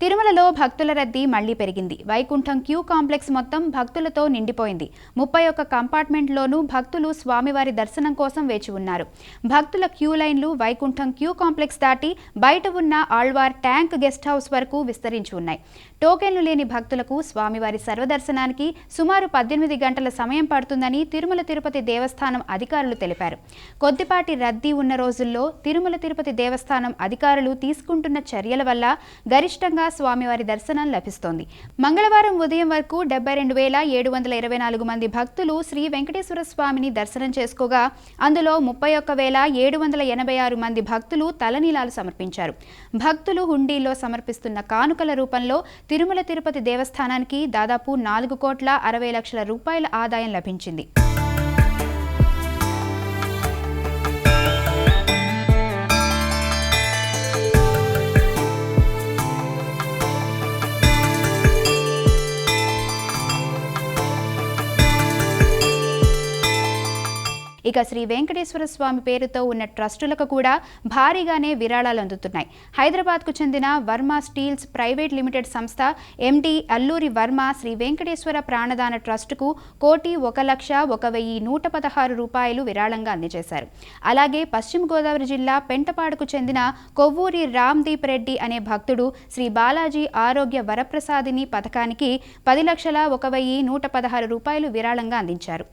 తిరుమలలో భక్తుల రద్దీ మళ్లీ పెరిగింది. వైకుంఠం క్యూ కాంప్లెక్స్ మొత్తం భక్తులతో నిండిపోయింది. 31 కంపార్ట్మెంట్లోనూ భక్తులు స్వామివారి దర్శనం కోసం వేచి ఉన్నారు. భక్తుల క్యూ లైన్లు వైకుంఠం క్యూ కాంప్లెక్స్ దాటి బయట ఉన్న ఆళ్వార్ ట్యాంక్ గెస్ట్ హౌస్ వరకు విస్తరించి ఉన్నాయి. టోకెన్లు లేని భక్తులకు స్వామివారి సర్వదర్శనానికి సుమారు 18 గంటల సమయం పడుతుందని తిరుమల తిరుపతి దేవస్థానం అధికారులు తెలిపారు. కొద్దిపాటి రద్దీ ఉన్న రోజుల్లో తిరుమల తిరుపతి దేవస్థానం అధికారులు తీసుకుంటున్న చర్యల వల్ల గరిష్టంగా స్వామివారి దర్శనం లభిస్తోంది. మంగళవారం ఉదయం వరకు 72,724 మంది భక్తులు శ్రీ వెంకటేశ్వర స్వామిని దర్శనం చేసుకోగా అందులో 31,786 మంది భక్తులు తలనీలాలు సమర్పించారు. భక్తులు హుండీలో సమర్పిస్తున్న కానుకల రూపంలో తిరుమల తిరుపతి దేవస్థానానికి దాదాపు 4,60,00,000 రూపాయల ఆదాయం లభించింది. ఇక శ్రీ వెంకటేశ్వర స్వామి పేరుతో ఉన్న ట్రస్టులకు కూడా భారీగానే విరాళాలు అందుతున్నాయి. హైదరాబాద్కు చెందిన వర్మ స్టీల్స్ ప్రైవేట్ లిమిటెడ్ సంస్థ ఎండి అల్లూరి వర్మ శ్రీ వెంకటేశ్వర ప్రాణదాన ట్రస్టుకు 1,01,116 రూపాయలు విరాళంగా అందజేశారు. అలాగే పశ్చిమ గోదావరి జిల్లా పెంటపాడుకు చెందిన కొవ్వూరి రామ్దీప్ రెడ్డి అనే భక్తుడు శ్రీ బాలాజీ ఆరోగ్య వరప్రసాదిని పథకానికి 10,01,116 రూపాయలు విరాళంగా అందించారు.